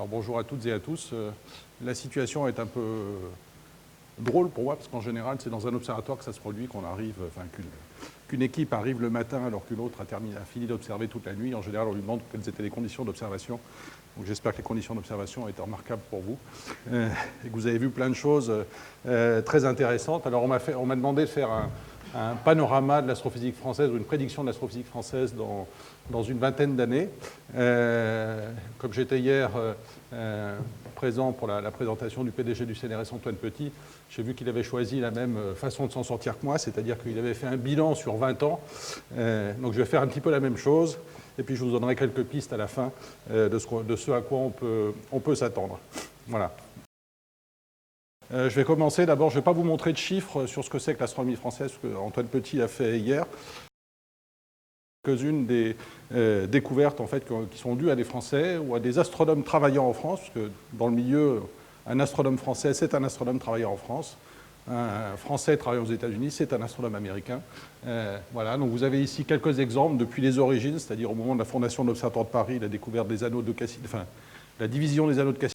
Alors bonjour à toutes et à tous. La situation est un peu drôle pour moi, parce qu'en général, c'est dans un observatoire que ça se produit qu'on arrive, enfin qu'une équipe arrive le matin alors qu'une autre a fini d'observer toute la nuit. En général, on lui demande quelles étaient les conditions d'observation. Donc j'espère que les conditions d'observation ont été remarquables pour vous et que vous avez vu plein de choses très intéressantes. Alors on m'a demandé de faire un panorama de l'astrophysique française ou une prédiction de l'astrophysique française dans une vingtaine d'années. Comme j'étais hier présent pour la présentation du PDG du CNRS, Antoine Petit, j'ai vu qu'il avait choisi la même façon de s'en sortir que moi, c'est-à-dire qu'il avait fait un bilan sur 20 ans. Donc je vais faire un petit peu la même chose, et puis je vous donnerai quelques pistes à la fin de ce à quoi on peut s'attendre. Voilà. Je vais commencer. D'abord, je ne vais pas vous montrer de chiffres sur ce que c'est que l'astronomie française, ce qu'Antoine Petit a fait hier. Quelques-unes des découvertes en fait, qui sont dues à des Français ou à des astronomes travaillant en France, parce que dans le milieu, un astronome français, c'est un astronome travaillant en France. Un Français travaillant aux États-Unis, c'est un astronome américain. Voilà, donc vous avez ici quelques exemples depuis les origines, c'est-à-dire au moment de la fondation de l'Observatoire de Paris, la découverte des anneaux de Cassini, enfin, la division des anneaux de Cassini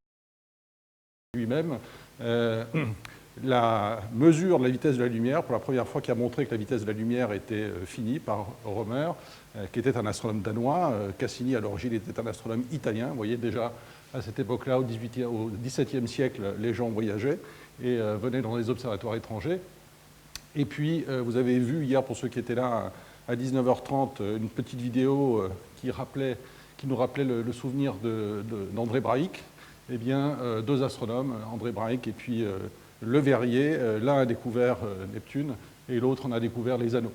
lui-même. La mesure de la vitesse de la lumière, pour la première fois qui a montré que la vitesse de la lumière était finie par Rømer, qui était un astronome danois. Cassini, à l'origine, était un astronome italien. Vous voyez, déjà, à cette époque-là, au XVIIe siècle, les gens voyageaient et venaient dans les observatoires étrangers. Et puis, vous avez vu hier, pour ceux qui étaient là, à 19h30, une petite vidéo qui nous rappelait le souvenir d'André Braic. Eh bien, deux astronomes, André Braic et puis Le Verrier, l'un a découvert Neptune et l'autre en a découvert les anneaux.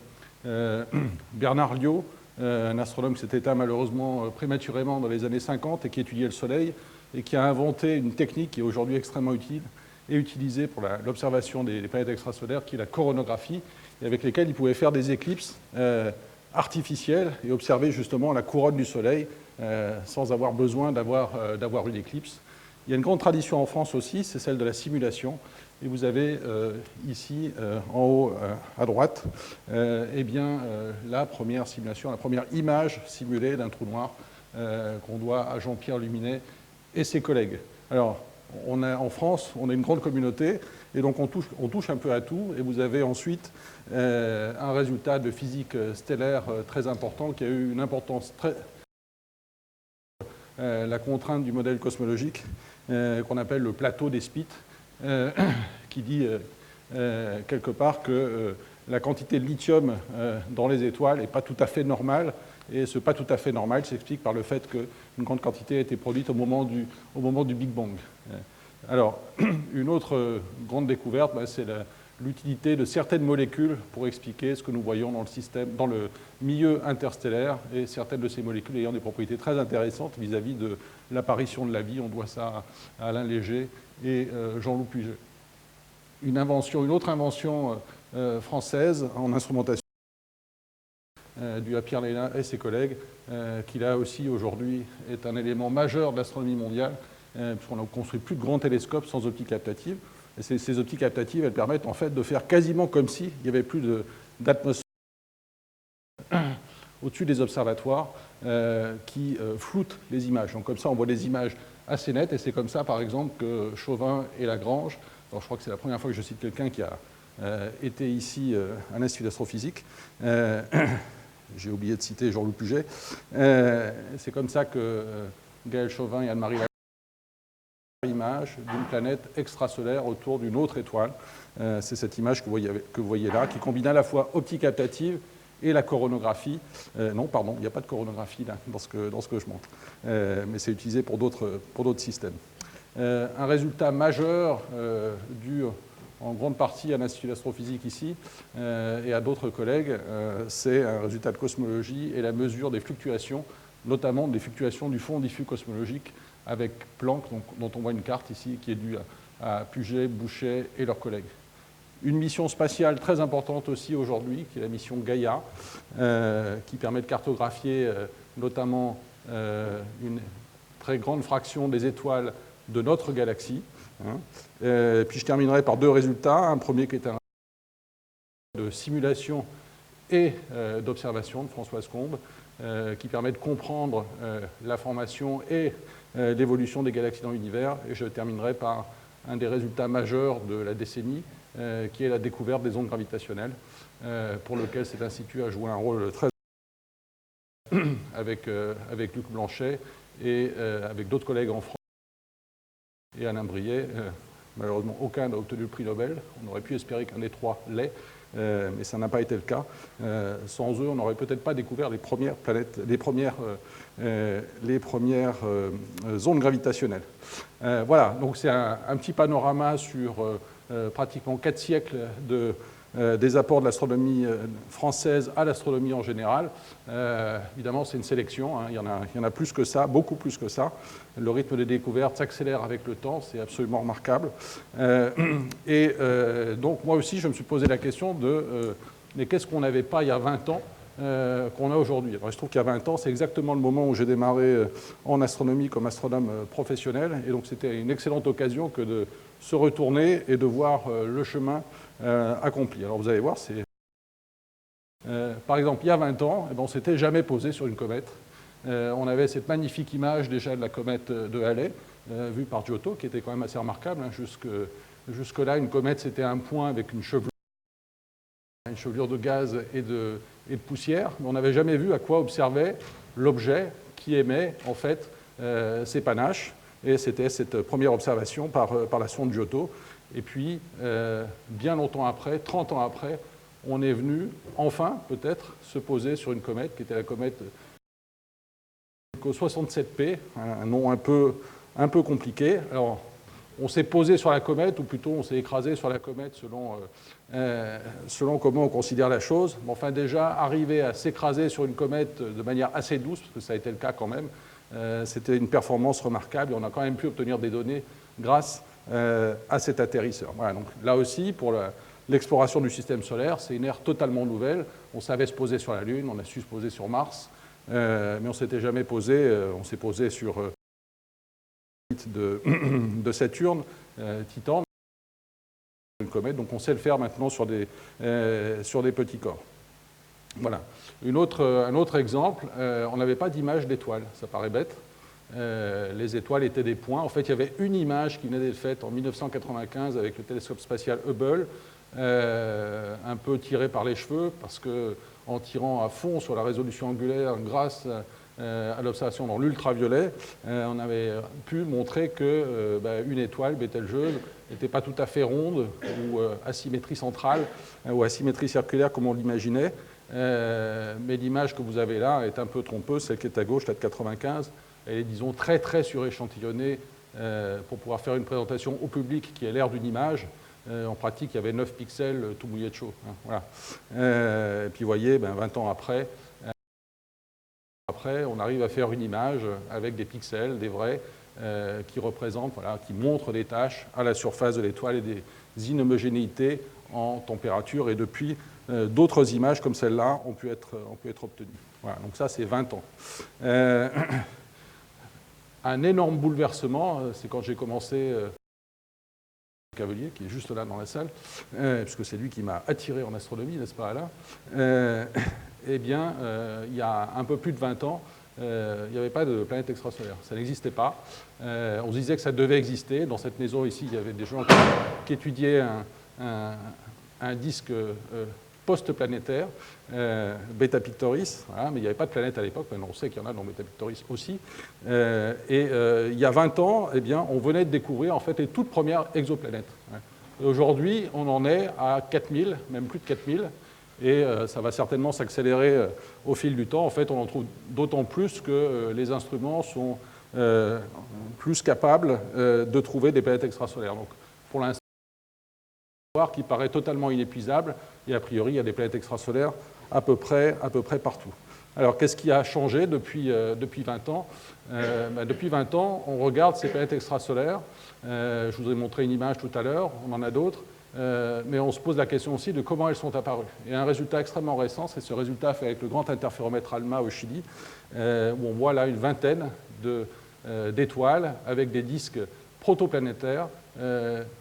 Bernard Liot, un astronome qui s'est éteint malheureusement prématurément dans les années 50 et qui étudiait le Soleil et qui a inventé une technique qui est aujourd'hui extrêmement utile et utilisée pour l'observation des planètes extrasolaires, qui est la coronographie, et avec lesquelles il pouvait faire des éclipses artificielles et observer justement la couronne du Soleil sans avoir besoin d'avoir une éclipse. Il y a une grande tradition en France aussi, c'est celle de la simulation. Et vous avez ici, en haut à droite, la première simulation, la première image simulée d'un trou noir qu'on doit à Jean-Pierre Luminet et ses collègues. Alors, en France, on a une grande communauté, et donc on touche un peu à tout, et vous avez ensuite un résultat de physique stellaire très important, qui a eu une importance très... la contrainte du modèle cosmologique, qu'on appelle le plateau des Spitz, qui dit quelque part que la quantité de lithium dans les étoiles n'est pas tout à fait normale, et ce pas tout à fait normal s'explique par le fait qu'une grande quantité a été produite au moment du Big Bang. Alors, une autre grande découverte, c'est l'utilité de certaines molécules pour expliquer ce que nous voyons dans le milieu interstellaire, et certaines de ces molécules ayant des propriétés très intéressantes vis-à-vis de l'apparition de la vie. On doit ça à Alain Léger et Jean-Loup Puget. Une autre invention française en instrumentation, due à Pierre Lélin et ses collègues, qui là aussi aujourd'hui est un élément majeur de l'astronomie mondiale, puisqu'on n'a construit plus de grands télescopes sans optique captative. Et ces optiques captatives, elles permettent en fait de faire quasiment comme s'il n'y avait plus d'atmosphère au-dessus des observatoires qui floutent les images. Donc comme ça, on voit des images assez nettes, et c'est comme ça, par exemple, que Chauvin et Lagrange, alors je crois que c'est la première fois que je cite quelqu'un qui a été ici à l'Institut d'astrophysique, j'ai oublié de citer Jean-Loup Puget, c'est comme ça que Gaël Chauvin et Anne-Marie Lagrange image d'une planète extrasolaire autour d'une autre étoile. C'est cette image que vous voyez là, qui combine à la fois optique captative et la coronographie. Non, pardon, il n'y a pas de coronographie là, dans ce que je montre, mais c'est utilisé pour d'autres systèmes. Un résultat majeur dû en grande partie à l'Institut d'astrophysique ici et à d'autres collègues, c'est un résultat de cosmologie et la mesure des fluctuations, notamment des fluctuations du fond diffus cosmologique avec Planck, dont on voit une carte ici, qui est due à Puget, Bouchet et leurs collègues. Une mission spatiale très importante aussi aujourd'hui, qui est la mission Gaïa, qui permet de cartographier notamment une très grande fraction des étoiles de notre galaxie. Puis je terminerai par deux résultats. Un premier qui est un de simulation et d'observation de Françoise Combes, qui permet de comprendre la formation et l'évolution des galaxies dans l'univers. Et je terminerai par un des résultats majeurs de la décennie, qui est la découverte des ondes gravitationnelles, pour lequel cet institut a joué un rôle très avec Luc Blanchet et avec d'autres collègues en France et Alain Briet. Malheureusement, aucun n'a obtenu le prix Nobel. On aurait pu espérer qu'un des trois l'ait, mais ça n'a pas été le cas. Sans eux, on n'aurait peut-être pas découvert les premières planètes, les premières ondes gravitationnelles. Voilà, donc c'est un petit panorama sur pratiquement 4 siècles des apports de l'astronomie française à l'astronomie en général. Évidemment, c'est une sélection, hein. Il y en a plus que ça, beaucoup plus que ça. Le rythme des découvertes s'accélère avec le temps, c'est absolument remarquable. Donc, moi aussi, je me suis posé la question de mais qu'est-ce qu'on n'avait pas il y a 20 ans qu'on a aujourd'hui. Alors, il se trouve qu'il y a 20 ans, c'est exactement le moment où j'ai démarré en astronomie comme astronome professionnel, et donc c'était une excellente occasion que de se retourner et de voir le chemin accompli. Alors vous allez voir, c'est... par exemple, il y a 20 ans, on ne s'était jamais posé sur une comète. On avait cette magnifique image déjà de la comète de Halley, vue par Giotto, qui était quand même assez remarquable. Hein. Jusque-là, une comète, c'était un point avec une chevelure de gaz et de poussière, mais on n'avait jamais vu à quoi observait l'objet qui émet, en fait, ces panaches. Et c'était cette première observation par la sonde Giotto. Et puis, bien longtemps après, 30 ans après, on est venu, enfin, peut-être, se poser sur une comète, qui était la comète 67P, un nom un peu compliqué. Alors, on s'est posé sur la comète, ou plutôt on s'est écrasé sur la comète selon comment on considère la chose. Mais enfin, déjà, arriver à s'écraser sur une comète de manière assez douce, parce que ça a été le cas quand même, c'était une performance remarquable, et on a quand même pu obtenir des données grâce à cet atterrisseur. Voilà, donc là aussi, pour l'exploration du système solaire, c'est une ère totalement nouvelle. On savait se poser sur la Lune, on a su se poser sur Mars, mais on ne s'était jamais posé, on s'est posé sur de Saturne, Titan, une comète, donc on sait le faire maintenant sur des petits corps. Voilà. Un autre exemple, on n'avait pas d'image d'étoiles, ça paraît bête. Les étoiles étaient des points. En fait, il y avait une image qui venait d'être faite en 1995 avec le télescope spatial Hubble, un peu tiré par les cheveux, parce qu'en tirant à fond sur la résolution angulaire grâce à l'observation dans l'ultraviolet, on avait pu montrer qu'une étoile, Bételgeuse, n'était pas tout à fait ronde ou asymétrie centrale ou asymétrie circulaire comme on l'imaginait. Mais l'image que vous avez là est un peu trompeuse, celle qui est à gauche, la de 95. Elle est, disons, très très suréchantillonnée pour pouvoir faire une présentation au public qui ait l'air d'une image. En pratique, il y avait 9 pixels tout mouillé de chaud. Hein, voilà. Et puis vous voyez, 20 ans après, on arrive à faire une image avec des pixels, des vrais, qui représentent, voilà, qui montrent des taches à la surface de l'étoile et des inhomogénéités en température. Et depuis, d'autres images comme celle-là ont pu être obtenues. Voilà, donc ça, c'est 20 ans. Un énorme bouleversement, c'est quand j'ai commencé... Cavelier, qui est juste là dans la salle, puisque c'est lui qui m'a attiré en astronomie, n'est-ce pas, Alain? Eh bien, il y a un peu plus de 20 ans, il n'y avait pas de planète extrasolaire. Ça n'existait pas. On se disait que ça devait exister. Dans cette maison ici, il y avait des gens qui étudiaient un disque post-planétaire, Beta Pictoris, voilà, mais il n'y avait pas de planète à l'époque. Maintenant, on sait qu'il y en a dans Beta Pictoris aussi. Il y a 20 ans, eh bien, on venait de découvrir en fait les toutes premières exoplanètes. Aujourd'hui, on en est à 4000, même plus de 4000. Et ça va certainement s'accélérer au fil du temps. En fait, on en trouve d'autant plus que les instruments sont plus capables de trouver des planètes extrasolaires. Donc, pour l'instant, qui paraît totalement inépuisable, et a priori, il y a des planètes extrasolaires à peu près partout. Alors, qu'est-ce qui a changé depuis 20 ans? Depuis 20 ans, on regarde ces planètes extrasolaires. Je vous ai montré une image tout à l'heure, on en a d'autres. Mais on se pose la question aussi de comment elles sont apparues. Et un résultat extrêmement récent, c'est ce résultat fait avec le grand interféromètre ALMA au Chili, où on voit là une vingtaine d'étoiles avec des disques protoplanétaires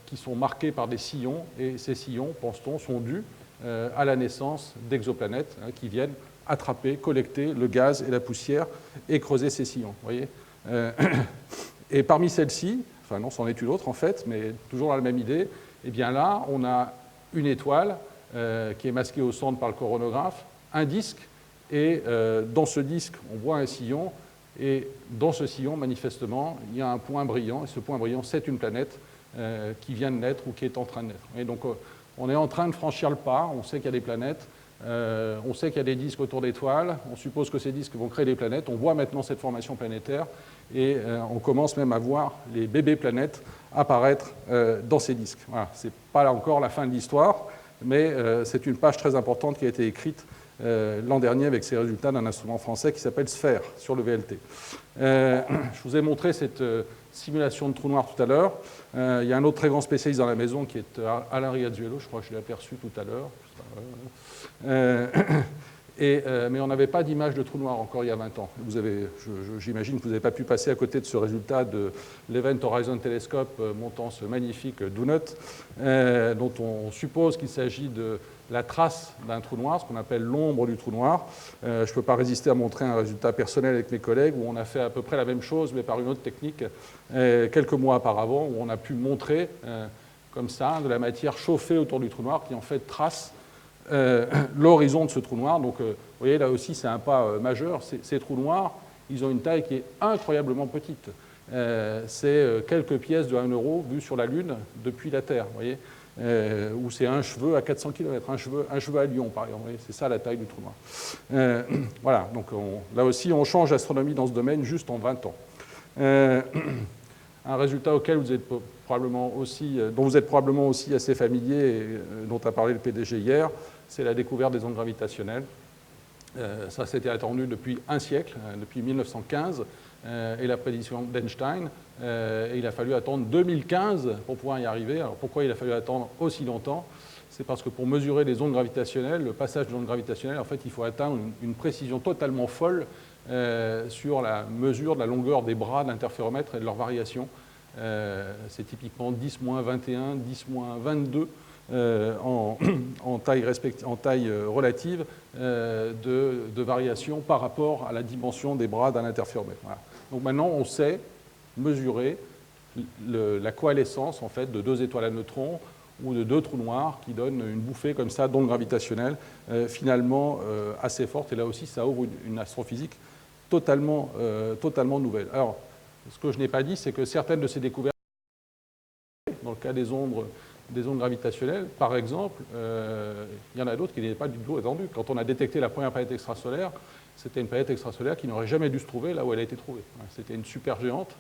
qui sont marqués par des sillons, et ces sillons, pense-t-on, sont dus à la naissance d'exoplanètes qui viennent attraper, collecter le gaz et la poussière et creuser ces sillons. Vous voyez et parmi celles-ci, enfin non, c'en est une autre en fait, mais toujours dans la même idée, eh bien là, on a une étoile qui est masquée au centre par le coronographe, un disque, et dans ce disque, on voit un sillon, et dans ce sillon, manifestement, il y a un point brillant, et ce point brillant, c'est une planète qui vient de naître ou qui est en train de naître. Et donc, on est en train de franchir le pas, on sait qu'il y a des planètes, on sait qu'il y a des disques autour d'étoiles, on suppose que ces disques vont créer des planètes, on voit maintenant cette formation planétaire, et on commence même à voir les bébés planètes apparaître dans ces disques. Voilà, ce n'est pas là encore la fin de l'histoire, mais c'est une page très importante qui a été écrite l'an dernier avec ces résultats d'un instrument français qui s'appelle SPHERE sur le VLT. Je vous ai montré cette simulation de trou noir tout à l'heure. Il y a un autre très grand spécialiste dans la maison qui est Alain Riazuelo, je crois que je l'ai aperçu tout à l'heure. Mais on n'avait pas d'image de trou noir encore il y a 20 ans. J'imagine que vous n'avez pas pu passer à côté de ce résultat de l'Event Horizon Telescope montant ce magnifique donut, dont on suppose qu'il s'agit de la trace d'un trou noir, ce qu'on appelle l'ombre du trou noir. Je ne peux pas résister à montrer un résultat personnel avec mes collègues où on a fait à peu près la même chose, mais par une autre technique, quelques mois auparavant, où on a pu montrer, comme ça, de la matière chauffée autour du trou noir qui en fait trace l'horizon de ce trou noir. Donc, vous voyez, là aussi, c'est un pas majeur. Ces trous noirs, ils ont une taille qui est incroyablement petite. C'est quelques pièces de 1 euro vues sur la Lune depuis la Terre, vous voyez, où c'est un cheveu à 400 km, un cheveu à Lyon, par exemple. C'est ça la taille du trou noir. Voilà, donc là aussi, on change l'astronomie dans ce domaine juste en 20 ans. Un résultat auquel vous êtes probablement aussi, dont vous êtes probablement aussi assez familier et dont a parlé le PDG hier, c'est la découverte des ondes gravitationnelles. Ça, c'était attendu depuis un siècle, depuis 1915, et la prédiction d'Einstein. Et il a fallu attendre 2015 pour pouvoir y arriver. Alors pourquoi il a fallu attendre aussi longtemps? C'est parce que pour mesurer les ondes gravitationnelles, le passage des ondes gravitationnelles, en fait, il faut atteindre une précision totalement folle sur la mesure de la longueur des bras d'interféromètre et de leur variation. C'est typiquement 10-21, 10-22 en taille relative de variation par rapport à la dimension des bras d'un interféromètre. Voilà. Donc maintenant, on sait mesurer la coalescence en fait, de deux étoiles à neutrons ou de deux trous noirs qui donnent une bouffée comme ça d'ondes gravitationnelles finalement assez forte. Et là aussi, ça ouvre une astrophysique totalement nouvelle. Alors, ce que je n'ai pas dit, c'est que certaines de ces découvertes, dans le cas des ondes gravitationnelles, par exemple, il y en a d'autres qui n'étaient pas du tout attendues. Quand on a détecté la première planète extrasolaire, c'était une planète extrasolaire qui n'aurait jamais dû se trouver là où elle a été trouvée. C'était une supergéante,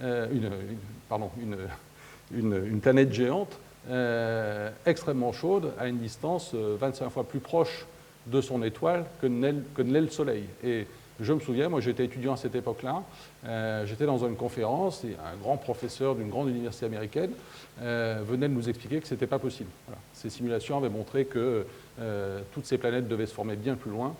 une planète géante extrêmement chaude à une distance 25 fois plus proche de son étoile que ne l'est le Soleil. Et je me souviens, moi j'étais étudiant à cette époque-là, j'étais dans une conférence et un grand professeur d'une grande université américaine venait de nous expliquer que ce n'était pas possible. Voilà. Ces simulations avaient montré que toutes ces planètes devaient se former bien plus loin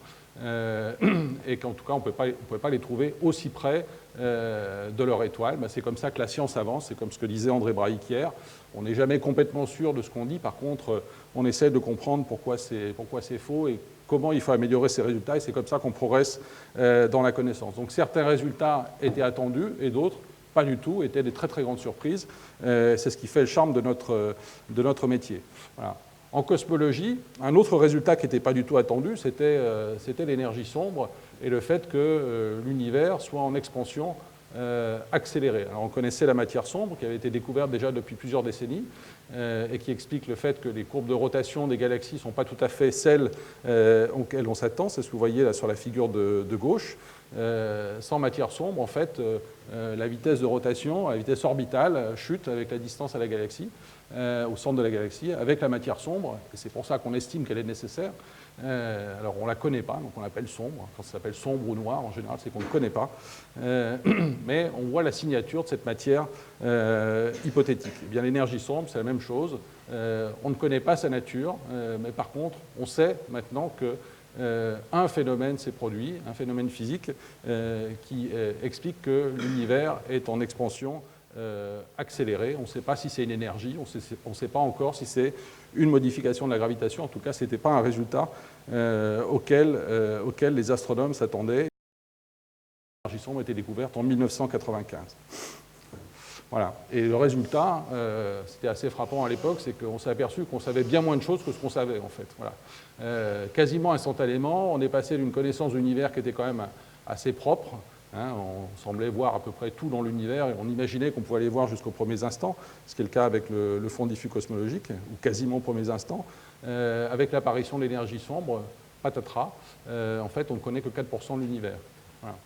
et qu'en tout cas on ne pouvait pas les trouver aussi près de leur étoile. Ben, c'est comme ça que la science avance, c'est comme ce que disait André Braic hier. On n'est jamais complètement sûr de ce qu'on dit, par contre on essaie de comprendre pourquoi c'est faux et comment il faut améliorer ces résultats, et c'est comme ça qu'on progresse dans la connaissance. Donc certains résultats étaient attendus, et d'autres, pas du tout, étaient des très très grandes surprises. C'est ce qui fait le charme de notre métier. Voilà. En cosmologie, un autre résultat qui n'était pas du tout attendu, c'était l'énergie sombre, et le fait que l'univers soit en expansion accélérée. Alors on connaissait la matière sombre, qui avait été découverte déjà depuis plusieurs décennies, et qui explique le fait que les courbes de rotation des galaxies ne sont pas tout à fait celles auxquelles on s'attend. C'est ce que vous voyez là sur la figure de gauche. Sans matière sombre, en fait, la vitesse de rotation, la vitesse orbitale chute avec la distance à la galaxie, au centre de la galaxie, avec la matière sombre, et c'est pour ça qu'on estime qu'elle est nécessaire. Alors on ne la connaît pas, donc on l'appelle sombre. Quand ça s'appelle sombre ou noir, en général, c'est qu'on ne le connaît pas. Mais on voit la signature de cette matière hypothétique. Eh bien, l'énergie sombre, c'est la même chose. On ne connaît pas sa nature, mais par contre, on sait maintenant que un phénomène s'est produit, un phénomène physique qui explique que l'univers est en expansion accélérée. On ne sait pas si c'est une énergie, on ne sait pas encore si c'est une modification de la gravitation. En tout cas, ce n'était pas un résultat auquel les astronomes s'attendaient. L'énergie sombre a été découverte en 1995. Voilà. Et le résultat, c'était assez frappant à l'époque, c'est qu'on s'est aperçu qu'on savait bien moins de choses que ce qu'on savait, en fait. Voilà. Quasiment instantanément, on est passé d'une connaissance de l'univers qui était quand même assez propre. Hein, on semblait voir à peu près tout dans l'univers et on imaginait qu'on pouvait aller voir jusqu'aux premiers instants, ce qui est le cas avec le fond diffus cosmologique, ou quasiment aux premiers instants. Avec l'apparition de l'énergie sombre, patatras, en fait, on ne connaît que 4% de l'univers. Voilà.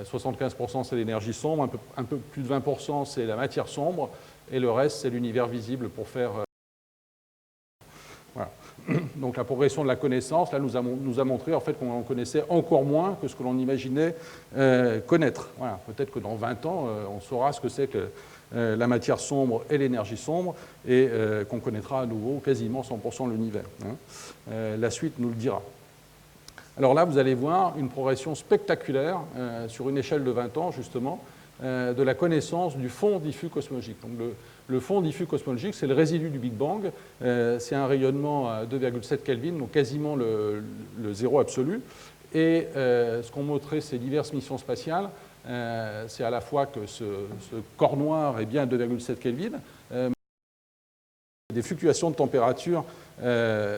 75% c'est l'énergie sombre, un peu plus de 20% c'est la matière sombre, et le reste c'est l'univers visible pour faire... Voilà. Donc la progression de la connaissance là, nous a montré en fait, qu'on en connaissait encore moins que ce que l'on imaginait connaître. Voilà. Peut-être que dans 20 ans, on saura ce que c'est que la matière sombre et l'énergie sombre, et qu'on connaîtra à nouveau quasiment 100% de l'univers. Hein. La suite nous le dira. Alors là, vous allez voir une progression spectaculaire sur une échelle de 20 ans, justement, de la connaissance du fond diffus cosmologique. Donc le fond diffus cosmologique, c'est le résidu du Big Bang. C'est un rayonnement à 2,7 Kelvin, donc quasiment le zéro absolu. Et ce qu'ont montré ces diverses missions spatiales, c'est à la fois que ce corps noir est bien à 2,7 Kelvin, des fluctuations de température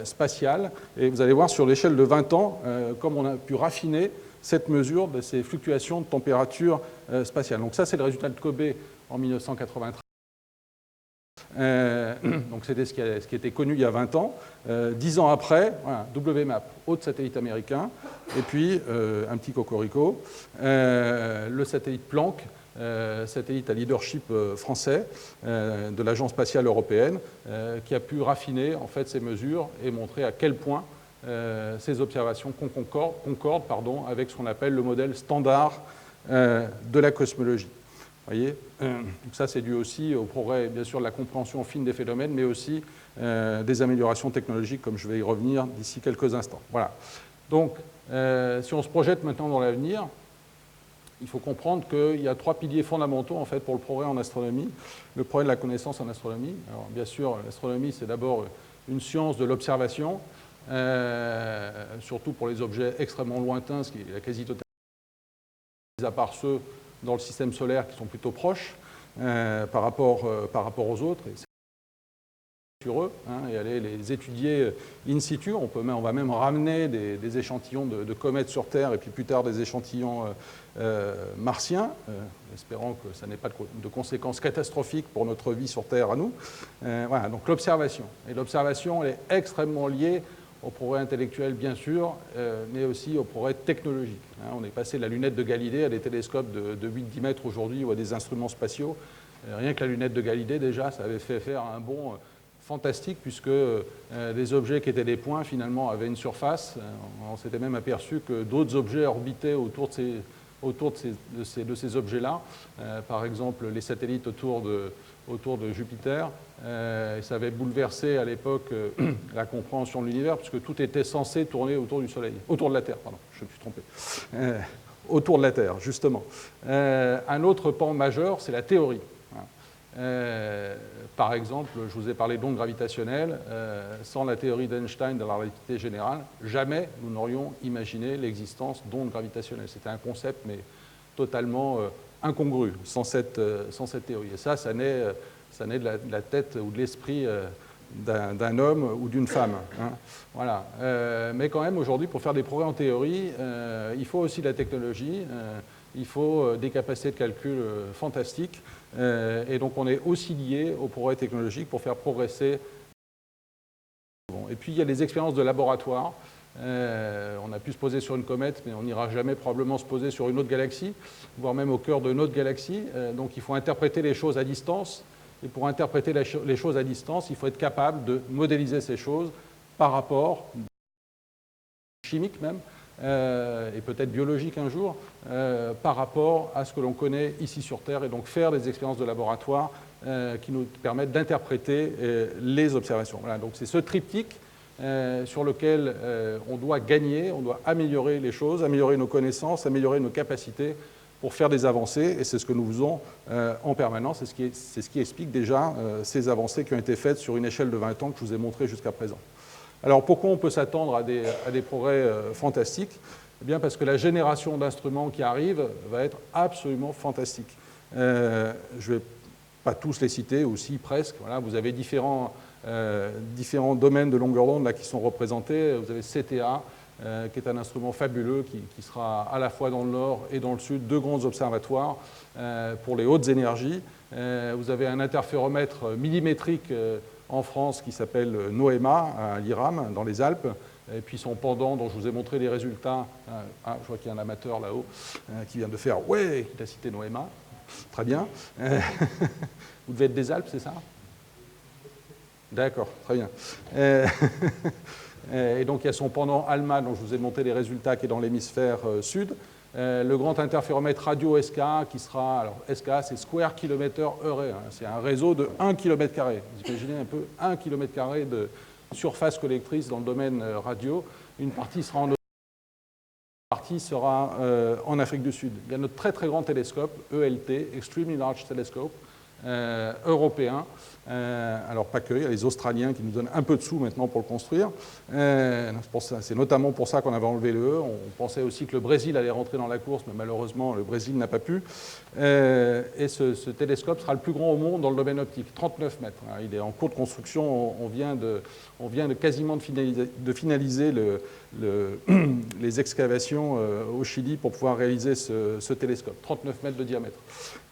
spatiale. Et vous allez voir sur l'échelle de 20 ans, comme on a pu raffiner cette mesure de ces fluctuations de température spatiale. Donc ça, c'est le résultat de Kobe en 1993. Donc c'était ce qui était connu il y a 20 ans. 10 ans après, voilà, WMAP, autre satellite américain, et puis un petit cocorico, le satellite Planck, satellite à leadership français de l'Agence spatiale européenne, qui a pu raffiner en fait, ces mesures et montrer à quel point ces observations concordent avec ce qu'on appelle le modèle standard de la cosmologie. Vous voyez, donc ça c'est dû aussi au progrès, bien sûr, de la compréhension fine des phénomènes, mais aussi des améliorations technologiques, comme je vais y revenir d'ici quelques instants. Voilà. Donc, si on se projette maintenant dans l'avenir, il faut comprendre qu'il y a 3 piliers fondamentaux en fait, pour le progrès en astronomie. Le progrès de la connaissance en astronomie. Alors, bien sûr, l'astronomie, c'est d'abord une science de l'observation, surtout pour les objets extrêmement lointains, ce qui est la quasi-totalité, à part ceux dans le système solaire qui sont plutôt proches par rapport aux autres. Et sur eux, hein, et aller les étudier in situ. On va même ramener des échantillons de comètes sur Terre et puis plus tard des échantillons martiens, espérant que ça n'ait pas de conséquences catastrophiques pour notre vie sur Terre à nous. Voilà, donc l'observation. Et l'observation, elle est extrêmement liée au progrès intellectuel, bien sûr, mais aussi au progrès technologique. Hein, on est passé de la lunette de Galilée à des télescopes de 8-10 mètres aujourd'hui ou à des instruments spatiaux. Rien que la lunette de Galilée, déjà, ça avait fait faire un bond fantastique, puisque les objets qui étaient des points, finalement, avaient une surface. On s'était même aperçu que d'autres objets orbitaient autour de ces objets-là. Par exemple, les satellites autour de Jupiter. Ça avait bouleversé à l'époque la compréhension de l'univers, puisque tout était censé tourner autour du Soleil. Autour de la Terre, pardon, je me suis trompé. Autour de la Terre, justement. Un autre pan majeur, c'est la théorie. Par exemple, je vous ai parlé d'ondes gravitationnelles. Sans la théorie d'Einstein de la relativité générale, jamais nous n'aurions imaginé l'existence d'ondes gravitationnelles. C'était un concept, mais totalement incongru, sans cette théorie. Et ça naît de la tête ou de l'esprit d'un homme ou d'une femme. Hein. Voilà. Mais quand même, aujourd'hui, pour faire des progrès en théorie, il faut aussi de la technologie, il faut des capacités de calcul fantastiques. Et donc on est aussi lié au progrès technologique pour faire progresser. Bon. Et puis il y a les expériences de laboratoire. On a pu se poser sur une comète, mais on n'ira jamais probablement se poser sur une autre galaxie, voire même au cœur d'une autre galaxie. Donc il faut interpréter les choses à distance. Et pour interpréter les choses à distance, il faut être capable de modéliser ces choses par rapport, chimique même, et peut-être biologique un jour, par rapport à ce que l'on connaît ici sur Terre, et donc faire des expériences de laboratoire qui nous permettent d'interpréter les observations. Voilà, donc c'est ce triptyque sur lequel on doit gagner, on doit améliorer les choses, améliorer nos connaissances, améliorer nos capacités pour faire des avancées, et c'est ce que nous faisons en permanence, c'est ce qui explique déjà ces avancées qui ont été faites sur une échelle de 20 ans que je vous ai montré jusqu'à présent. Alors pourquoi on peut s'attendre à des progrès fantastiques? Eh bien parce que la génération d'instruments qui arrive va être absolument fantastique. Je ne vais pas tous les citer, aussi presque. Voilà, vous avez différents domaines de longueur d'onde là, qui sont représentés. Vous avez CTA, qui est un instrument fabuleux qui sera à la fois dans le nord et dans le sud, deux grands observatoires pour les hautes énergies. Vous avez un interféromètre millimétrique en France qui s'appelle NOEMA, à l'IRAM, dans les Alpes, et puis son pendant dont je vous ai montré les résultats. Je vois qu'il y a un amateur là-haut qui vient de faire « Ouais !» il a cité NOEMA. Très bien. Vous devez être des Alpes, c'est ça? D'accord, très bien. Et donc il y a son pendant ALMA, dont je vous ai montré les résultats, qui est dans l'hémisphère sud. Le grand interféromètre radio SK, qui sera... Alors SK, c'est Square Kilometer Array. C'est un réseau de 1 km². Vous imaginez un peu 1 km² de surface collectrice dans le domaine radio. Une partie sera en Europe, une partie sera en Afrique du Sud. Il y a notre très très grand télescope, ELT, Extremely Large Telescope, européen. Alors pas que, il y a les Australiens qui nous donnent un peu de sous maintenant pour le construire. C'est notamment pour ça qu'on avait enlevé le E. On pensait aussi que le Brésil allait rentrer dans la course, mais malheureusement le Brésil n'a pas pu. Et ce télescope sera le plus grand au monde dans le domaine optique, 39 mètres. Il est en cours de construction, on vient quasiment de finaliser les excavations au Chili pour pouvoir réaliser ce télescope, 39 mètres de diamètre,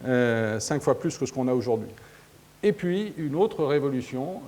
5 fois plus que ce qu'on a aujourd'hui. Et puis, une autre révolution,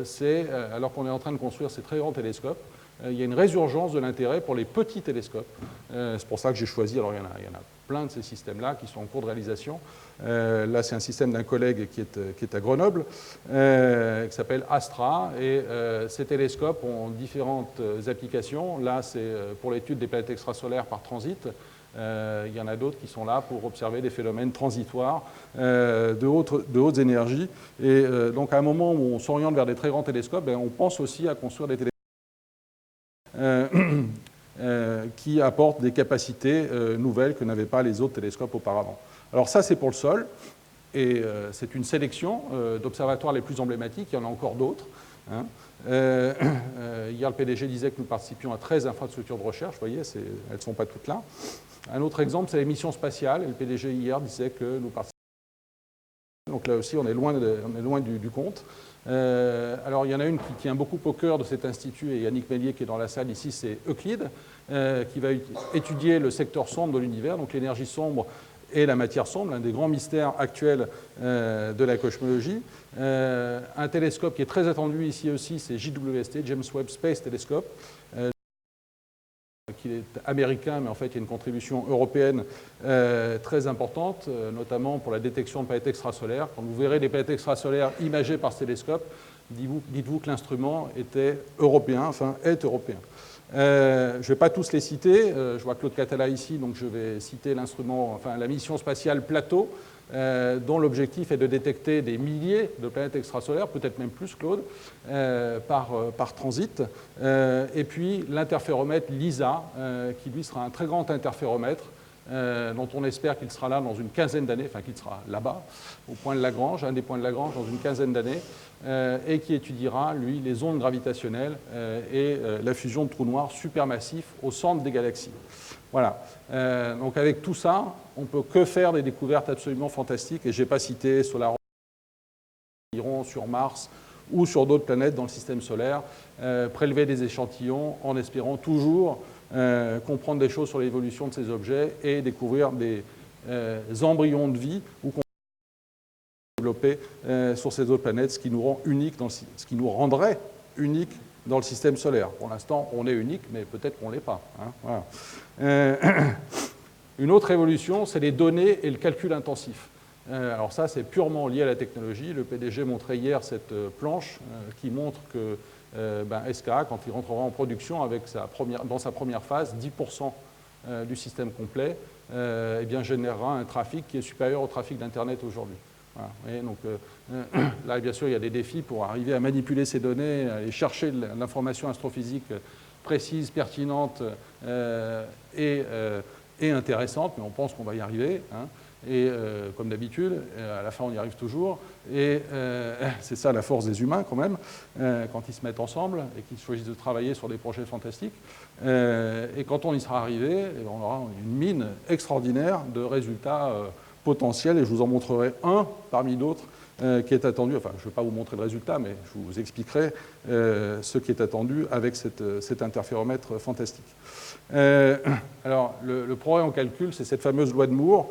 c'est, alors qu'on est en train de construire ces très grands télescopes, il y a une résurgence de l'intérêt pour les petits télescopes. C'est pour ça que j'ai choisi, alors il y en a plein de ces systèmes-là qui sont en cours de réalisation. Là, c'est un système d'un collègue qui est à Grenoble, qui s'appelle Astra, et ces télescopes ont différentes applications. Là, c'est pour l'étude des planètes extrasolaires par transit. Il y en a d'autres qui sont là pour observer des phénomènes transitoires de hautes énergies. Et donc, à un moment où on s'oriente vers des très grands télescopes, on pense aussi à construire des télescopes qui apportent des capacités nouvelles que n'avaient pas les autres télescopes auparavant. Alors ça, c'est pour le sol. Et c'est une sélection d'observatoires les plus emblématiques. Il y en a encore d'autres. Hier, le PDG disait que nous participions à 13 infrastructures de recherche. Vous voyez, elles ne sont pas toutes là. Un autre exemple, c'est les missions spatiales. Et le PDG hier disait que nous participons. Donc là aussi, on est loin du compte. Alors, il y en a une qui tient beaucoup au cœur de cet institut, et Yannick Mélier qui est dans la salle ici, c'est Euclide, qui va étudier le secteur sombre de l'univers, donc l'énergie sombre et la matière sombre, l'un des grands mystères actuels de la cosmologie. Un télescope qui est très attendu ici aussi, c'est JWST, James Webb Space Telescope, qui est américain, mais en fait il y a une contribution européenne très importante, notamment pour la détection de planètes extrasolaires. Quand vous verrez des planètes extrasolaires imagées par ce télescope, dites-vous que l'instrument est européen. Je ne vais pas tous les citer, je vois Claude Catala ici, donc je vais citer la mission spatiale Plateau, dont l'objectif est de détecter des milliers de planètes extrasolaires, peut-être même plus, Claude, par transit. Et puis l'interféromètre LISA, qui lui sera un très grand interféromètre, dont on espère qu'il sera là dans une quinzaine d'années, enfin qu'il sera là-bas, au point de Lagrange, un des points de Lagrange, dans une quinzaine d'années, et qui étudiera, lui, les ondes gravitationnelles et la fusion de trous noirs supermassifs au centre des galaxies. Voilà. Donc avec tout ça, on ne peut que faire des découvertes absolument fantastiques, et je n'ai pas cité SolarOrbiter sur Mars ou sur d'autres planètes dans le système solaire, prélever des échantillons en espérant toujours comprendre des choses sur l'évolution de ces objets et découvrir des embryons de vie ou qu'on développer sur ces autres planètes, ce qui nous rend unique ce qui nous rendrait unique dans le système solaire. Pour l'instant, on est unique, mais peut-être qu'on ne l'est pas. Voilà. Une autre évolution, c'est les données et le calcul intensif. Alors ça, c'est purement lié à la technologie. Le PDG montrait hier cette planche qui montre que SKA, quand il rentrera en production avec dans sa première phase, 10% du système complet, eh bien, générera un trafic qui est supérieur au trafic d'Internet aujourd'hui. Voilà. Donc, là, bien sûr, il y a des défis pour arriver à manipuler ces données, aller chercher de l'information astrophysique précise, pertinente et est intéressante, mais on pense qu'on va y arriver, hein. Et comme d'habitude, à la fin on y arrive toujours, et c'est ça la force des humains quand même, quand ils se mettent ensemble et qu'ils choisissent de travailler sur des projets fantastiques. Et quand on y sera arrivé, on aura une mine extraordinaire de résultats potentiels, et je vous en montrerai un parmi d'autres qui est attendu. Enfin, je ne vais pas vous montrer le résultat, mais je vous expliquerai ce qui est attendu avec cet interféromètre fantastique. Alors, le progrès en calcul, c'est cette fameuse loi de Moore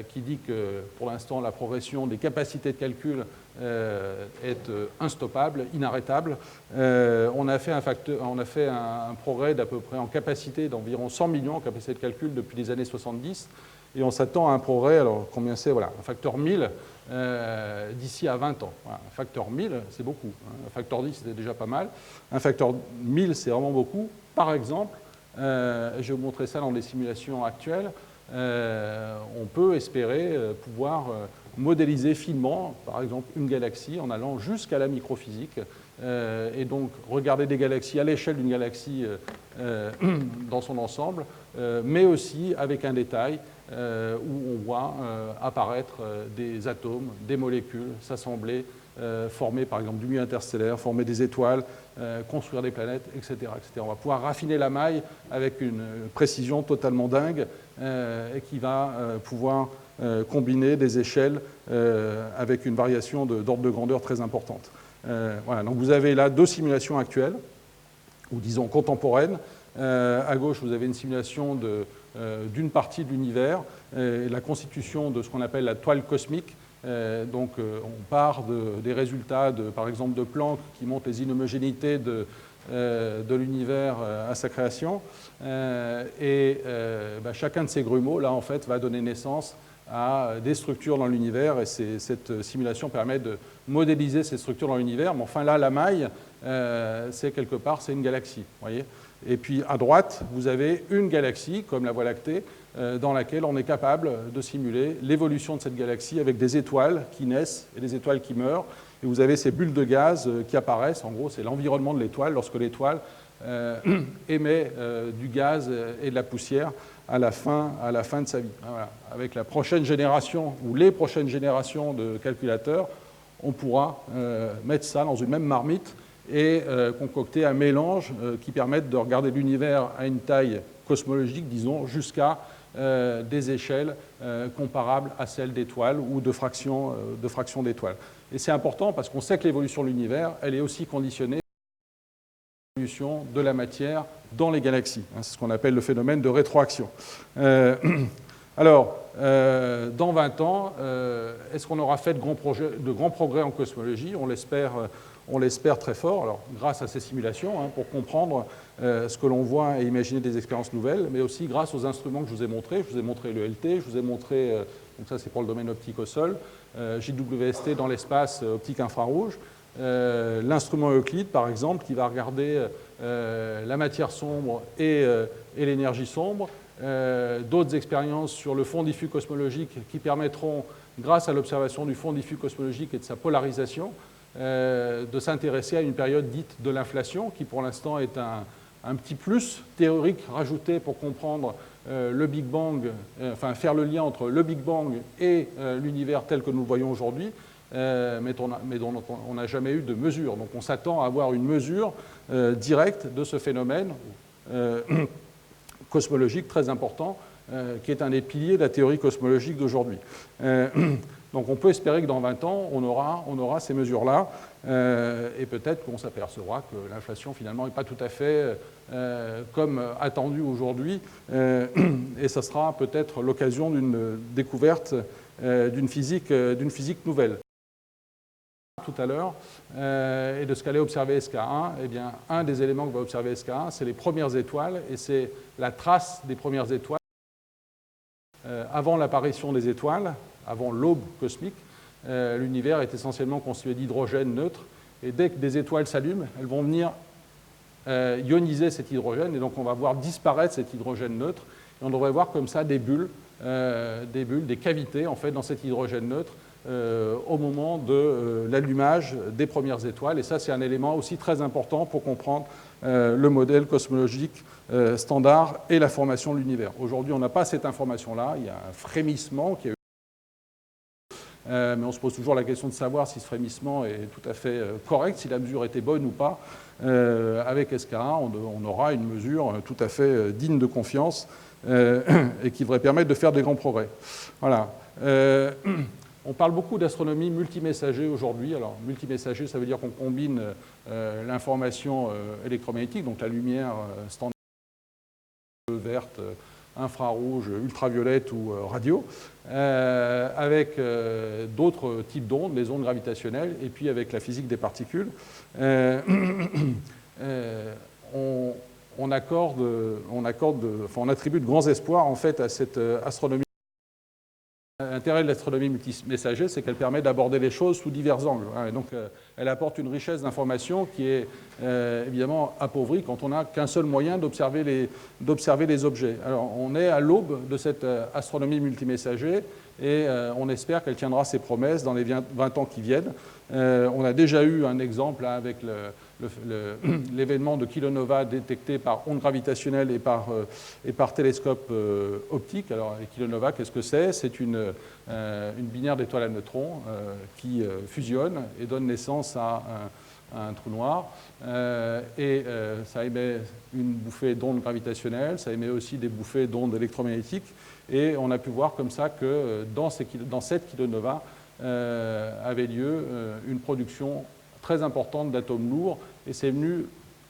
qui dit que, pour l'instant, la progression des capacités de calcul est instoppable, inarrêtable. On a fait un progrès d'à peu près en capacité d'environ 100 millions en capacité de calcul depuis les années 70, et on s'attend à un progrès, alors combien c'est? Voilà, un facteur 1000 d'ici à 20 ans. Voilà, un facteur 1000, c'est beaucoup. Un facteur 10, c'était déjà pas mal. Un facteur 1000, c'est vraiment beaucoup. Par exemple, je vais vous montrer ça dans les simulations actuelles, on peut espérer pouvoir modéliser finement, par exemple, une galaxie en allant jusqu'à la microphysique, et donc regarder des galaxies à l'échelle d'une galaxie dans son ensemble, mais aussi avec un détail où on voit apparaître des atomes, des molécules s'assembler, former par exemple du milieu interstellaire, former des étoiles, construire des planètes, etc., etc. On va pouvoir raffiner la maille avec une précision totalement dingue et qui va pouvoir combiner des échelles avec une variation d'ordre de grandeur très importante. Voilà, donc vous avez là deux simulations actuelles, ou disons contemporaines. À gauche, vous avez une simulation d'une partie de l'univers, la constitution de ce qu'on appelle la toile cosmique. Donc on part des résultats, par exemple, de Planck qui montrent les inhomogénéités de l'univers à sa création. Chacun de ces grumeaux, là, en fait, va donner naissance à des structures dans l'univers, et cette simulation permet de modéliser ces structures dans l'univers. Mais enfin, là, la maille, c'est quelque part, c'est une galaxie, voyez. Et puis, à droite, vous avez une galaxie, comme la Voie lactée, dans laquelle on est capable de simuler l'évolution de cette galaxie avec des étoiles qui naissent et des étoiles qui meurent. Et vous avez ces bulles de gaz qui apparaissent. En gros, c'est l'environnement de l'étoile lorsque l'étoile émet du gaz et de la poussière à la fin de sa vie. Voilà. Avec la prochaine génération ou les prochaines générations de calculateurs, on pourra mettre ça dans une même marmite et concocter un mélange qui permette de regarder l'univers à une taille cosmologique, disons, jusqu'à des échelles comparables à celles d'étoiles ou de fractions d'étoiles. Et c'est important parce qu'on sait que l'évolution de l'univers, elle est aussi conditionnée par l'évolution de la matière dans les galaxies. C'est ce qu'on appelle le phénomène de rétroaction. Alors, dans 20 ans, est-ce qu'on aura fait de grands progrès en cosmologie? On l'espère très fort, alors, grâce à ces simulations, pour comprendre ce que l'on voit et imaginer des expériences nouvelles, mais aussi grâce aux instruments que je vous ai montrés. Je vous ai montré le LT, je vous ai montré, donc ça c'est pour le domaine optique au sol, JWST dans l'espace optique infrarouge, l'instrument Euclide par exemple, qui va regarder la matière sombre et l'énergie sombre, d'autres expériences sur le fond diffus cosmologique qui permettront, grâce à l'observation du fond diffus cosmologique et de sa polarisation, de s'intéresser à une période dite de l'inflation, qui pour l'instant est un petit plus théorique rajouté pour comprendre le Big Bang, enfin faire le lien entre le Big Bang et l'univers tel que nous le voyons aujourd'hui, mais dont on n'a jamais eu de mesure. Donc on s'attend à avoir une mesure directe de ce phénomène cosmologique très important, qui est un des piliers de la théorie cosmologique d'aujourd'hui. Donc on peut espérer que dans 20 ans, on aura ces mesures-là, et peut-être qu'on s'apercevra que l'inflation finalement n'est pas tout à fait comme attendu aujourd'hui, et ça sera peut-être l'occasion d'une découverte d'une physique nouvelle. Tout à l'heure, et de ce qu'allait observer SK1, eh bien, un des éléments que va observer SK1, c'est les premières étoiles, et c'est la trace des premières étoiles. Avant l'apparition des étoiles, avant l'aube cosmique, l'univers est essentiellement constitué d'hydrogène neutre, et dès que des étoiles s'allument, elles vont venir ioniser cet hydrogène, et donc on va voir disparaître cet hydrogène neutre, et on devrait voir comme ça des bulles, des cavités en fait dans cet hydrogène neutre, au moment de l'allumage des premières étoiles. Et ça, c'est un élément aussi très important pour comprendre le modèle cosmologique standard et la formation de l'univers. Aujourd'hui, on n'a pas cette information-là. Il y a un frémissement qui a eu mais on se pose toujours la question de savoir si ce frémissement est tout à fait correct, si la mesure était bonne ou pas. Avec SK1, on aura une mesure tout à fait digne de confiance et qui devrait permettre de faire des grands progrès. Voilà. On parle beaucoup d'astronomie multimessager aujourd'hui. Alors, multimessager, ça veut dire qu'on combine l'information électromagnétique, donc la lumière standard verte, infrarouge, ultraviolette ou radio, avec d'autres types d'ondes, les ondes gravitationnelles, et puis avec la physique des particules. On attribue de grands espoirs en fait à cette astronomie. L'intérêt de l'astronomie multimessager, c'est qu'elle permet d'aborder les choses sous divers angles. Et donc, elle apporte une richesse d'informations qui est évidemment appauvrie quand on n'a qu'un seul moyen d'observer les objets. Alors, on est à l'aube de cette astronomie multimessager et on espère qu'elle tiendra ses promesses dans les 20 ans qui viennent. On a déjà eu un exemple là, avec l'événement de kilonova détecté par ondes gravitationnelles et par télescope optique. Alors, les kilonova, qu'est-ce que c'est? C'est une binaire d'étoiles à neutrons qui fusionne et donne naissance à un trou noir. Ça émet une bouffée d'ondes gravitationnelles, ça émet aussi des bouffées d'ondes électromagnétiques. Et on a pu voir comme ça que dans cette kilonova avait lieu une production très importante d'atomes lourds, et c'est venu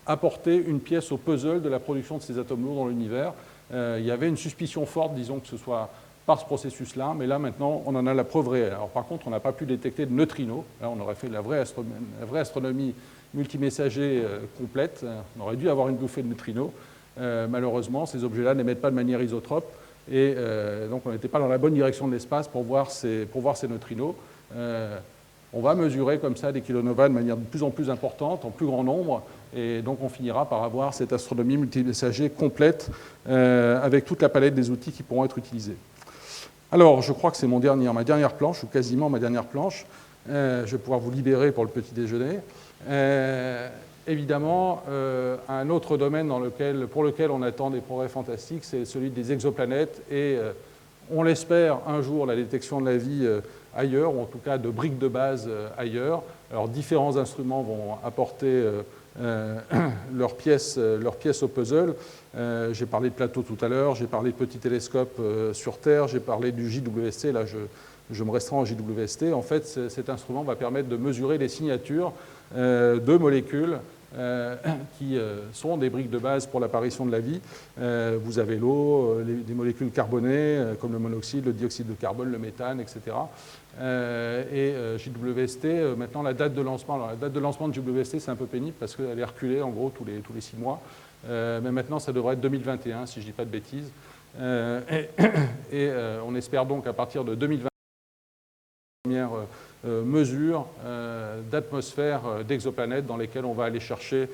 apporter une pièce au puzzle de la production de ces atomes lourds dans l'univers. Il y avait une suspicion forte, disons, que ce soit par ce processus-là, mais là, maintenant, on en a la preuve réelle. Alors, par contre, on n'a pas pu détecter de neutrinos. Là, on aurait fait la vraie astronomie multimessager complète. On aurait dû avoir une bouffée de neutrinos. Malheureusement, ces objets-là n'émettent pas de manière isotrope, et donc on n'était pas dans la bonne direction de l'espace pour voir ces neutrinos. On va mesurer comme ça des kilonovas de manière de plus en plus importante, en plus grand nombre, et donc on finira par avoir cette astronomie multimessager complète avec toute la palette des outils qui pourront être utilisés. Alors, je crois que c'est ma dernière planche, ou quasiment ma dernière planche. Je vais pouvoir vous libérer pour le petit déjeuner. Évidemment, un autre domaine pour lequel on attend des progrès fantastiques, c'est celui des exoplanètes, et on l'espère un jour la détection de la vie ailleurs, ou en tout cas de briques de base ailleurs. Alors, différents instruments vont apporter leurs pièces au puzzle. J'ai parlé de plateaux tout à l'heure, j'ai parlé de petits télescopes sur Terre, j'ai parlé du JWST, là je me restreins au JWST. En fait, cet instrument va permettre de mesurer les signatures de molécules qui sont des briques de base pour l'apparition de la vie. Vous avez l'eau, des molécules carbonées comme le monoxyde, le dioxyde de carbone, le méthane, etc. JWST, maintenant la date de lancement. Alors, la date de lancement de JWST, c'est un peu pénible parce qu'elle est reculée en gros tous les 6 mois. Mais maintenant, ça devrait être 2021, si je ne dis pas de bêtises. On espère donc à partir de 2021, première mesure d'atmosphère d'exoplanètes dans lesquelles on va aller chercher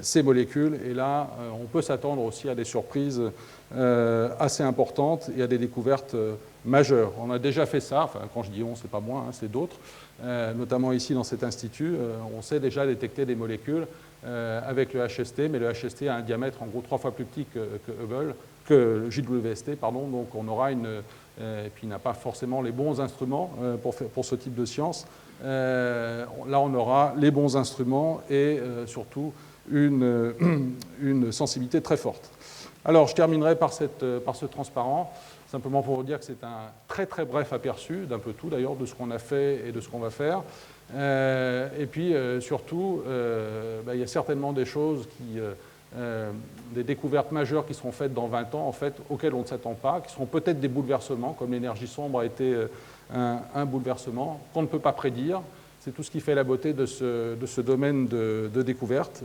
ces molécules. Et là, on peut s'attendre aussi à des surprises assez importantes et à des découvertes majeures. On a déjà fait ça, enfin, quand je dis on, c'est pas moi, hein, c'est d'autres, notamment ici dans cet institut. On sait déjà détecter des molécules avec le HST, mais le HST a un diamètre en gros 3 fois plus petit que JWST, pardon, donc on aura et puis il n'a pas forcément les bons instruments pour ce type de science. Là, on aura les bons instruments et surtout une sensibilité très forte. Alors, je terminerai par ce transparent, simplement pour vous dire que c'est un très très bref aperçu d'un peu tout d'ailleurs, de ce qu'on a fait et de ce qu'on va faire. Et puis surtout, il y a certainement des choses des découvertes majeures qui seront faites dans 20 ans, en fait, auxquelles on ne s'attend pas, qui seront peut-être des bouleversements, comme l'énergie sombre a été un bouleversement qu'on ne peut pas prédire. C'est tout ce qui fait la beauté de ce domaine de découverte.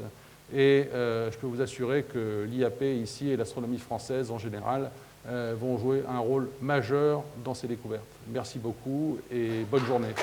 Et je peux vous assurer que l'IAP ici et l'astronomie française en général vont jouer un rôle majeur dans ces découvertes. Merci beaucoup et bonne journée.